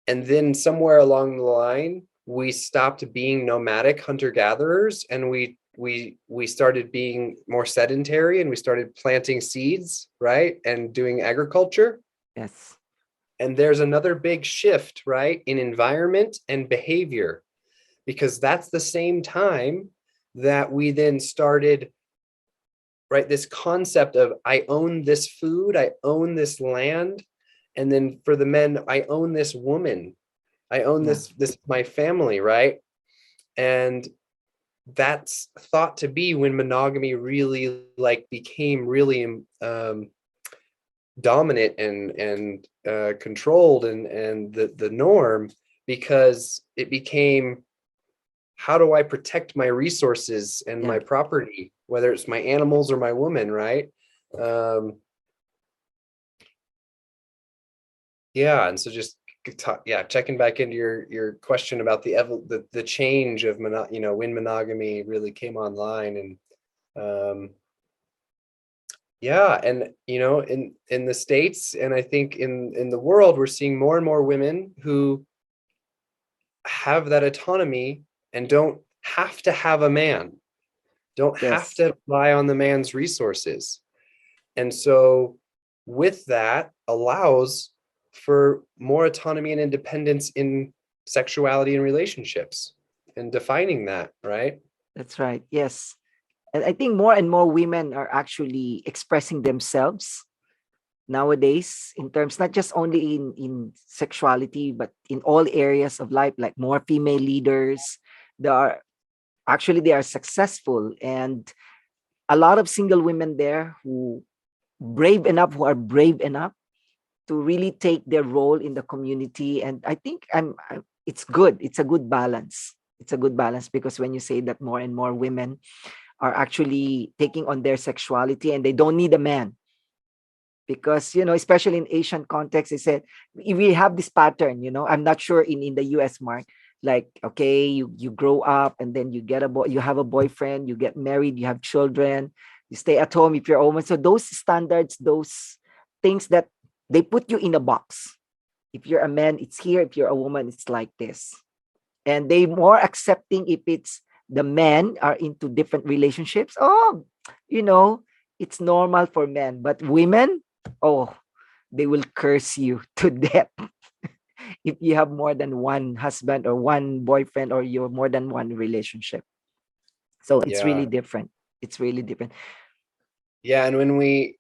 and then somewhere along the line, we stopped being nomadic hunter gatherers, and we started being more sedentary and we started planting seeds, right, and doing agriculture. Yes. And there's another big shift, right, in environment and behavior, because that's the same time that we then started, right, this concept of I own this food, I own this land, and then for the men, I own this woman, I own Yeah. this my family, right? And that's thought to be when monogamy really like became really dominant and controlled and the norm, because it became, how do I protect my resources and Yeah. my property, whether it's my animals or my woman, right? um yeah, and so just yeah, checking back into your question about the change of when monogamy really came online. And yeah, and in the States, and I think in the world, we're seeing more and more women who have that autonomy and don't have to have a man, don't have Yes. to rely on the man's resources. And so with that allows for more autonomy and independence in sexuality and relationships, and defining that, right? That's right. Yes. And I think more and more women are actually expressing themselves nowadays, in terms not just only in sexuality, but in all areas of life, like more female leaders. There are actually, they are successful, and a lot of single women there who are brave enough to really take their role in the community. And I think it's good. It's a good balance. It's a good balance, because when you say that more and more women are actually taking on their sexuality and they don't need a man, because especially in Asian context, they said we have this pattern. I'm not sure in the US, Mark. Like, okay, you grow up and then you get a boy, you have a boyfriend, you get married, you have children, you stay at home if you're a woman. So those standards, those things that they put you in a box. If you're a man, it's here. If you're a woman, it's like this. And they more accepting if it's the men are into different relationships. Oh, you know, it's normal for men, but women, oh, they will curse you to death if you have more than one husband or one boyfriend, or you're more than one relationship. So it's Yeah. really different. It's really different. Yeah, and when we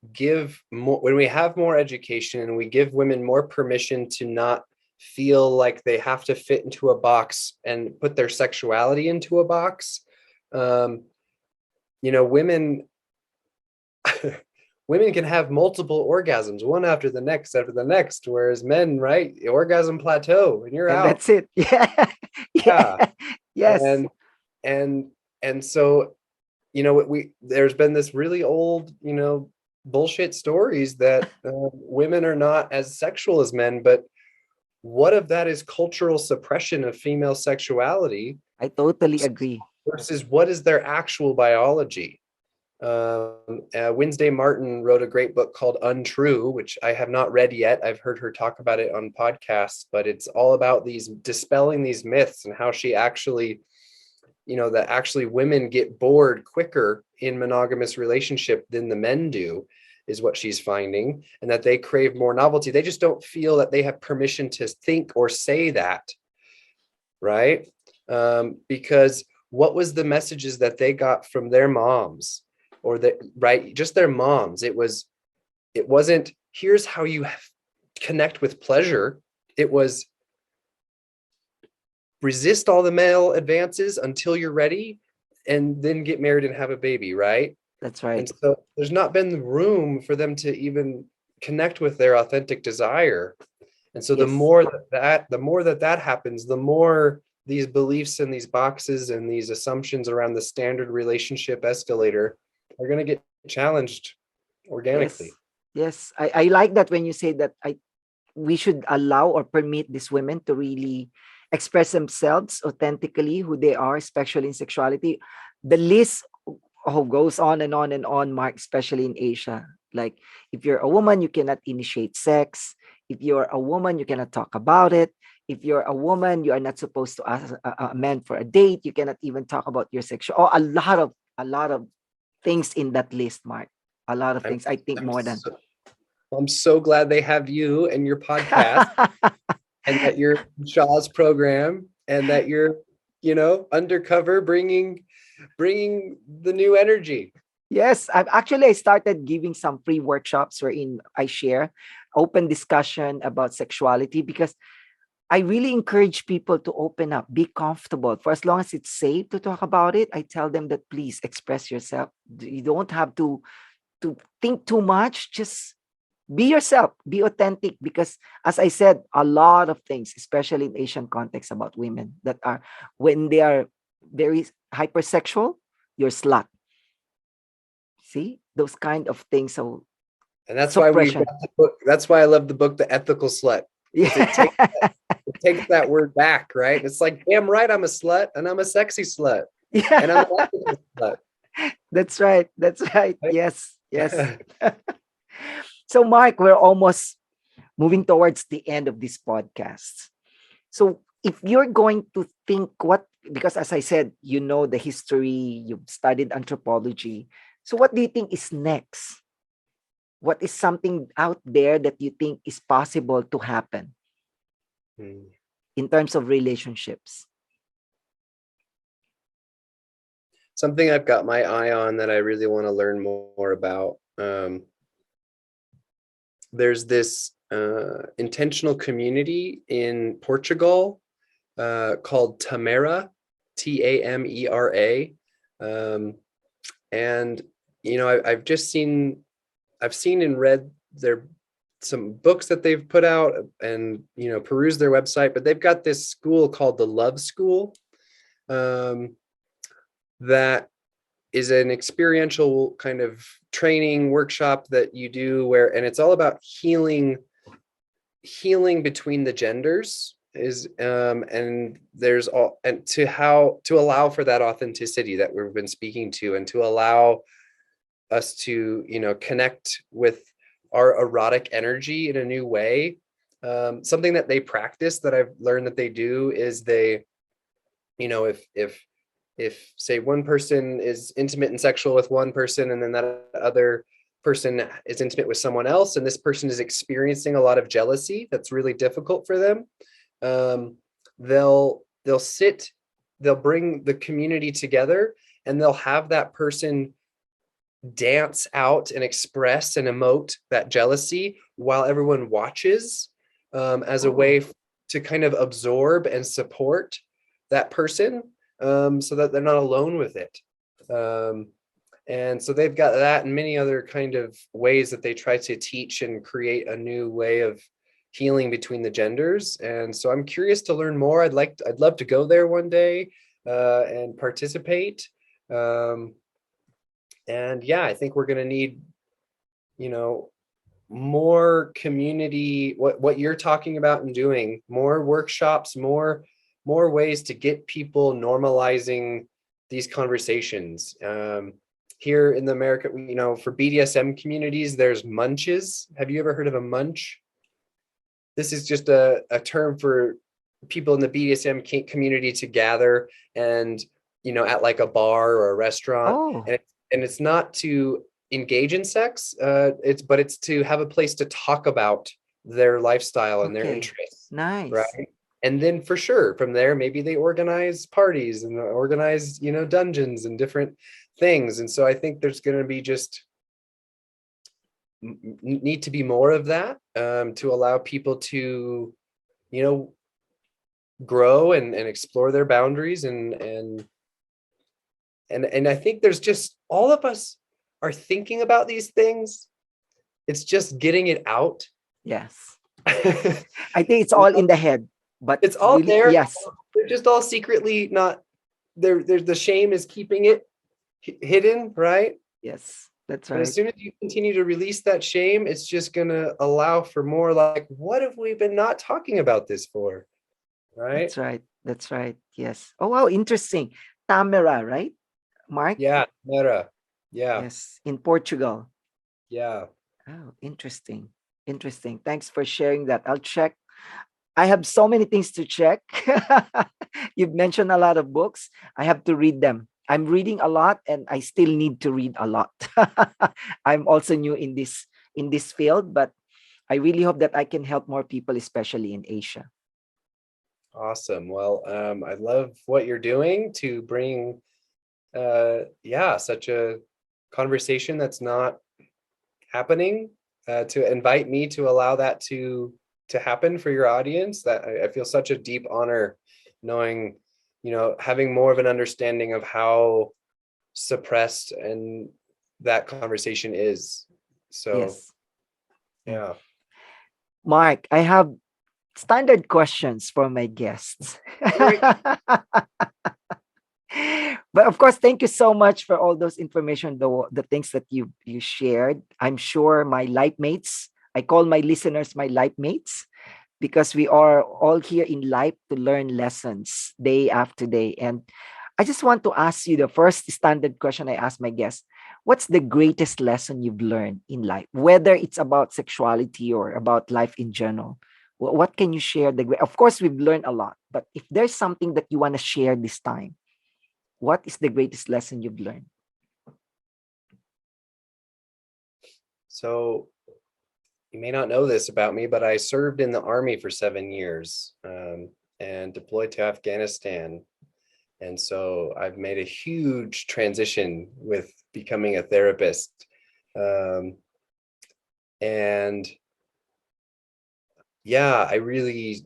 have more education and we give women more permission to not feel like they have to fit into a box and put their sexuality into a box, um, women women can have multiple orgasms, one after the next, whereas men, right, orgasm plateau and you're And out. that's it. Yeah. Yeah. Yeah. Yes. And and so we there's been this really old bullshit stories that women are not as sexual as men, but what if that is cultural suppression of female sexuality I totally agree. versus what is their actual biology? Wednesday Martin wrote a great book called Untrue, which I have not read yet. I've heard her talk about it on podcasts, but it's all about these dispelling these myths and how she actually, that actually women get bored quicker in monogamous relationship than the men do, is what she's finding, and that they crave more novelty. They just don't feel that they have permission to think or say that, right? Because what was the messages that they got from their moms, or that, right, just their moms? It wasn't, here's how you connect with pleasure. It was, resist all the male advances until you're ready, and then get married and have a baby, right? That's And right. so there's not been room for them to even connect with their authentic desire. And so Yes. the more that happens, the more these beliefs and these boxes and these assumptions around the standard relationship escalator are going to get challenged Yes. organically. Yes. I like that when you say that we should allow or permit these women to really express themselves authentically, who they are, especially in sexuality. The list goes on and on and on, Mark, especially in Asia. Like, if you're a woman, you cannot initiate sex. If you're a woman, you cannot talk about it. If you're a woman, you are not supposed to ask a man for a date. You cannot even talk about your sexual. Oh, a lot of a lot of things in that list, Mark. A lot of I'm things. I think I'm more than. so I'm so glad they have you and your podcast, and that you're in Shaw's program, and that you're, undercover bringing the new energy. Yes, I started giving some free workshops wherein I share open discussion about sexuality, because I really encourage people to open up, be comfortable. For as long as it's safe to talk about it, I tell them that please express yourself. You don't have to think too much. Just be yourself, be authentic. Because as I said, a lot of things, especially in Asian context, about women that are, when they are very hypersexual, you're slut. See those kind of things. So And that's why we've got suppression. the book. That's why I love the book, The Ethical Slut, because Yeah. it takes that word back, right? It's like, damn right, I'm a slut, and I'm a sexy slut, and I'm Yeah. an ethical slut. That's right. That's right. Right? Yes. Yes. So, Mark, we're almost moving towards the end of this podcast. So, if you're going to think what, because as I said, you know the history, you've studied anthropology. So, what do you think is next? What is something out there that you think is possible to happen Hmm. in terms of relationships? Something I've got my eye on that I really want to learn more about. There's this intentional community in Portugal called Tamera, Tamera. Um, and I've just I've seen and read their some books that they've put out, and perused their website, but they've got this school called the Love School, um, that is an experiential kind of training workshop that you do, and it's all about healing between the genders, is and there's all, and to allow for that authenticity that we've been speaking to, and to allow us to connect with our erotic energy in a new way. Something that they practice, that I've learned that they do, is they, if say one person is intimate and sexual with one person, and then that other person is intimate with someone else, and this person is experiencing a lot of jealousy that's really difficult for them, um, they'll sit, they'll bring the community together, and they'll have that person dance out and express and emote that jealousy while everyone watches, as a Oh, way to kind of absorb and support that person, so that they're not alone with it. Um, and so they've got that and many other kind of ways that they try to teach and create a new way of healing between the genders. And so I'm curious to learn more. I'd love to go there one day, and participate. Um, and yeah, I think we're going to need, you know, more community, what you're talking about and doing, more workshops, more ways to get people normalizing these conversations. Here in the America, for BDSM communities, there's munches. Have you ever heard of a munch? This is just a term for people in the BDSM community to gather, and at like a bar or a restaurant, oh, and it's not to engage in sex, it's to have a place to talk about their lifestyle and their okay. interests, Nice. right? And then for sure from there, maybe they organize parties and organize dungeons and different things. And so I think there's going to be just need to be more of that, to allow people to you know grow and explore their boundaries, and I think there's just, all of us are thinking about these things. It's just getting it out. Yes. It's I think it's all in the head, but all really, there. yes. They're just all secretly not there. There's the shame is keeping it hidden, right? Yes. That's And as right. soon as you continue to release that shame, it's just going to allow for more, like, what have we been not talking about this for? Right? That's right. That's right. Yes. Oh, wow. Interesting. Tamara, right? Mark? Yeah. Meta. Yeah. Yes. In Portugal. Yeah. Oh, interesting. Interesting. Thanks for sharing that. I'll check. I have so many things to check. You've mentioned a lot of books. I have to read them. I'm reading a lot, and I still need to read a lot. I'm also new in this field, but I really hope that I can help more people, especially in Asia. Awesome. Well, I love what you're doing to bring, yeah, such a conversation that's not happening, to invite me to allow that to happen for your audience. That I feel such a deep honor knowing, having more of an understanding of how suppressed and that conversation is. So, Yes. Yeah. yeah. Mark, I have standard questions for my guests. Great. But of course, thank you so much for all those information, the things that you shared. I'm sure my life mates, I call my listeners my life mates, because we are all here in life to learn lessons day after day. And I just want to ask you the first standard question I ask my guests. What's the greatest lesson you've learned in life, whether it's about sexuality or about life in general? What can you share? Of course, we've learned a lot, but if there's something that you want to share this time, what is the greatest lesson you've learned? So you may not know this about me, but I served in the Army for 7 years, and deployed to Afghanistan. And so I've made a huge transition with becoming a therapist. Um, and yeah, I really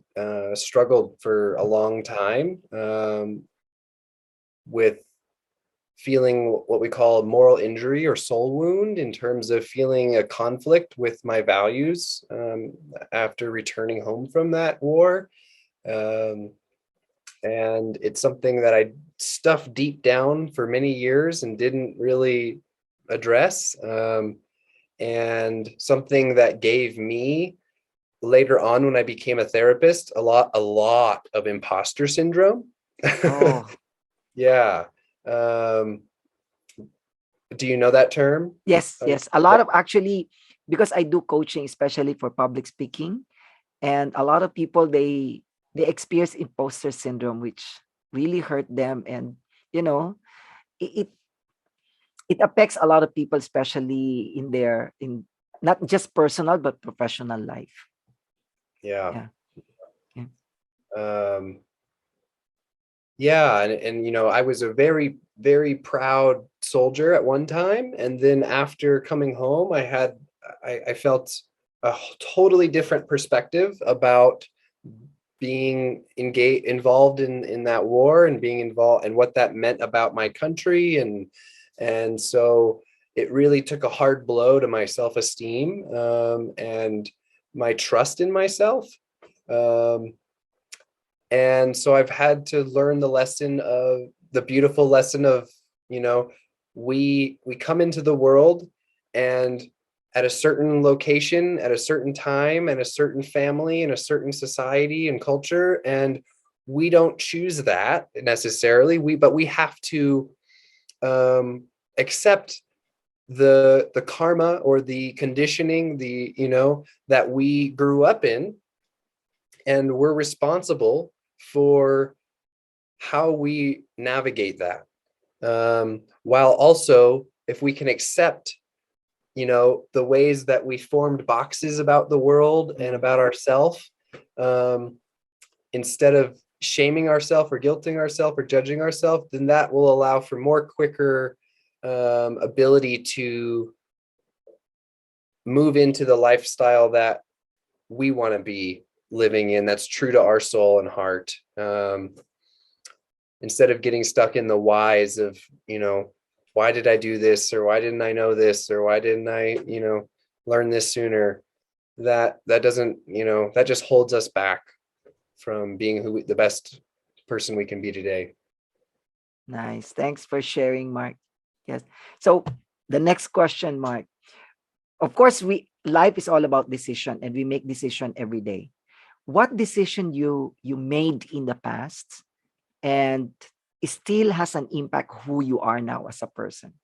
struggled for a long time, with feeling what we call moral injury or soul wound, in terms of feeling a conflict with my values, after returning home from that war. Um, and it's something that I stuffed deep down for many years and didn't really address, and something that gave me later on, when I became a therapist, a lot of imposter syndrome. Oh, Yeah. um, do you know that term? yes, Uh, yes. A lot of actually, because I do coaching, especially for public speaking, and a lot of people they experience imposter syndrome, which really hurt them, and you know, it it affects a lot of people, especially in their in not just personal but professional life. yeah. Yeah, yeah. um, yeah, and I was a very, very proud soldier at one time, and then after coming home, I felt a totally different perspective about being engaged, involved in that war, and being involved, and what that meant about my country. And so it really took a hard blow to my self-esteem, and my trust in myself. um, and so I've had to learn the beautiful lesson of, you know we come into the world, and at a certain location, at a certain time, and a certain family, and a certain society and culture, and we don't choose that necessarily. But we have to, accept the karma, or the conditioning, that we grew up in, and we're responsible for how we navigate that. While also, if we can accept, the ways that we formed boxes about the world and Mm. about ourselves, um, instead of shaming ourselves or guilting ourselves or judging ourselves, then that will allow for more quicker, ability to move into the lifestyle that we want to be living in, that's true to our soul and heart. Instead of getting stuck in the whys of, why did I do this, or why didn't I know this, or why didn't I, learn this sooner. That doesn't, that just holds us back from being the best person we can be today. Nice. Thanks for sharing, Mark. Yes. So the next question, Mark. Of course, we life is all about decision, and we make decision every day. What decision you made in the past and it still has an impact who you are now as a person?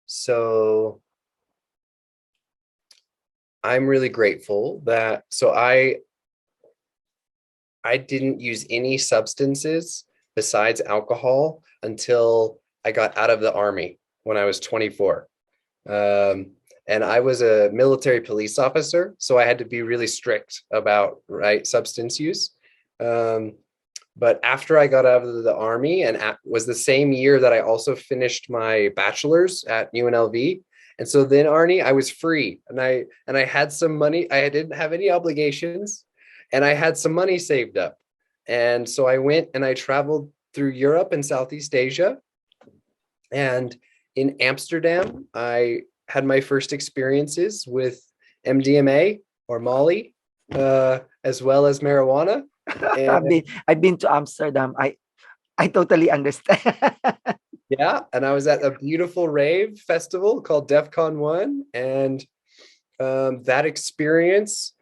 So I'm really grateful that I didn't use any substances besides alcohol until I got out of the army when I was 24. Um, and I was a military police officer, so I had to be really strict about right substance use. Um, but after I got out of the army, and was the same year that I also finished my bachelor's at UNLV. And so then, Arnie, I was free, and I had some money. I didn't have any obligations, and I had some money saved up. And so I went and I traveled through Europe and Southeast Asia. And in Amsterdam, I had my first experiences with MDMA or Molly, as well as marijuana. And I've been to Amsterdam. I totally understand. yeah, and I was at a beautiful rave festival called DEF CON 1. And that experience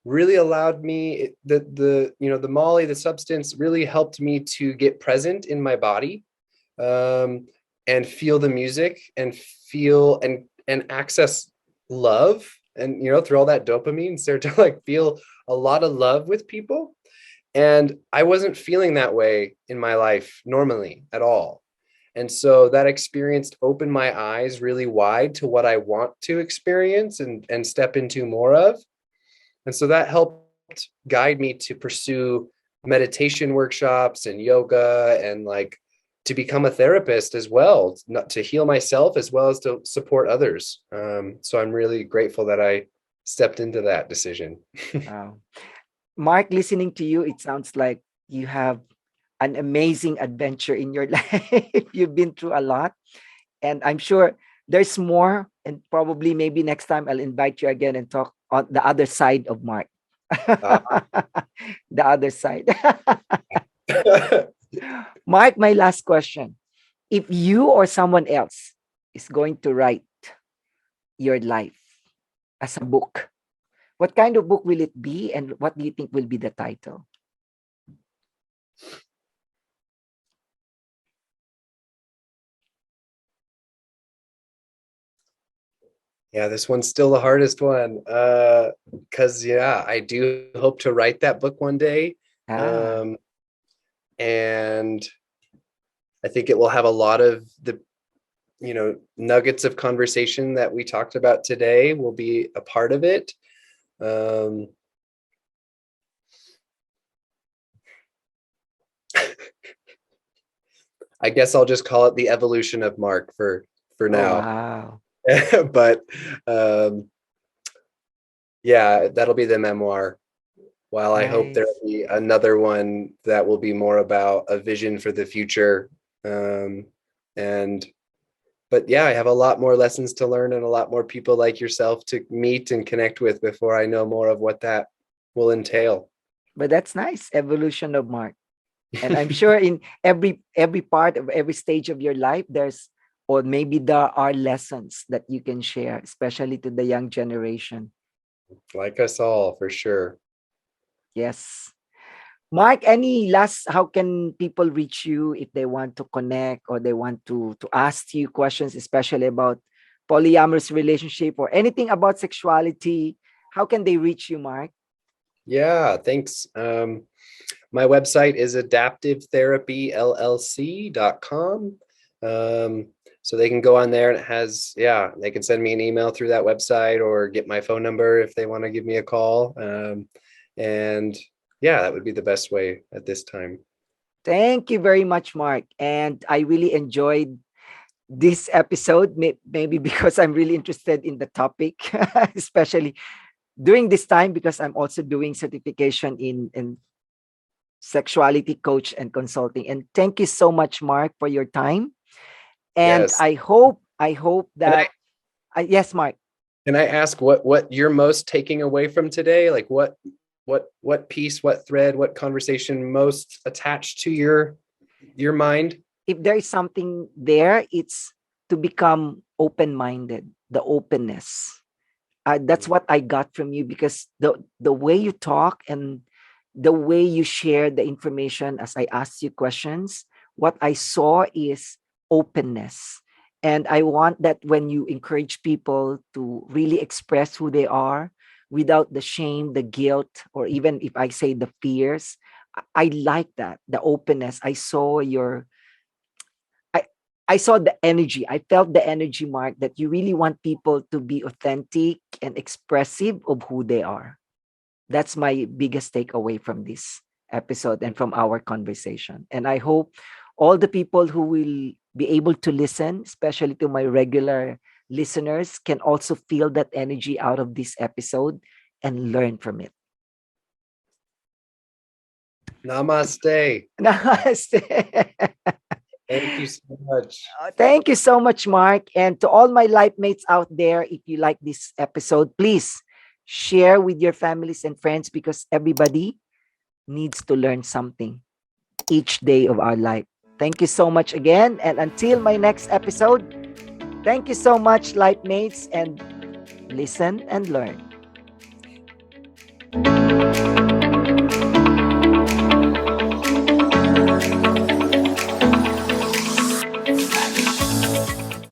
really allowed me the Molly, the substance really helped me to get present in my body, um, and feel the music and feel and access love, and through all that dopamine start to like feel a lot of love with people. And I wasn't feeling that way in my life normally at all. And so that experience opened my eyes really wide to what I want to experience and step into more of. And so that helped guide me to pursue meditation workshops and yoga, and like to become a therapist as well, not to heal myself as well as to support others. So I'm really grateful that I stepped into that decision. Wow. Mark, listening to you, it sounds like you have an amazing adventure in your life. You've been through a lot, and I'm sure there's more. And probably maybe next time I'll invite you again and talk on the other side of Mark. Uh, The other side. Mark, my last question. If you or someone else is going to write your life as a book, what kind of book will it be, and what do you think will be the title? yeah, this one's still the hardest one. Because yeah, I do hope to write that book one day. Ah, Um, and I think it will have a lot of the nuggets of conversation that we talked about today will be a part of it. Um, I guess I'll just call it the evolution of Mark for oh, now. wow. But um, yeah, that'll be the memoir. While I hope there'll Nice. be another one that will be more about a vision for the future. Um, and but yeah, I have a lot more lessons to learn and a lot more people like yourself to meet and connect with before I know more of what that will entail. But that's nice. Evolution of Mark. And I'm sure in every part of every stage of your life, there's, or maybe there are lessons that you can share, especially to the young generation. Like us all, for sure. Yes. Mark, any last, how can people reach you if they want to connect or they want to ask you questions, especially about polyamorous relationship or anything about sexuality? How can they reach you, Mark? Yeah, thanks. My website is adaptivetherapyllc.com. So they can go on there, and it has, yeah, they can send me an email through that website or get my phone number if they want to give me a call. And yeah, that would be the best way at this time. Thank you very much, Mark. And I really enjoyed this episode, maybe because I'm really interested in the topic, especially during this time, because I'm also doing certification in sexuality coach and consulting. And thank you so much, Mark, for your time. And Yes. I hope Can I that, yes, Mark, can I ask what you're most taking away from today? Like what piece, what thread, what conversation most attached to your mind? if there is something there, it's to become open minded, the openness. That's what I got from you, because the way you talk and the way you share the information as I asked you questions, what I saw is openness. And I want that when you encourage people to really express who they are, without the shame, the guilt, or even if I say the fears. I like that, the openness. I I saw the energy. I felt the energy, Mark, that you really want people to be authentic and expressive of who they are. That's my biggest takeaway from this episode and from our conversation. And I hope all the people who will be able to listen, especially to my regular listeners, can also feel that energy out of this episode and learn from it. Namaste. Namaste. Thank you so much. Thank you so much, Mark. And to all my life mates out there, if you like this episode, please share with your families and friends, because everybody needs to learn something each day of our life. Thank you so much again. And until my next episode, thank you so much, life mates, and listen and learn.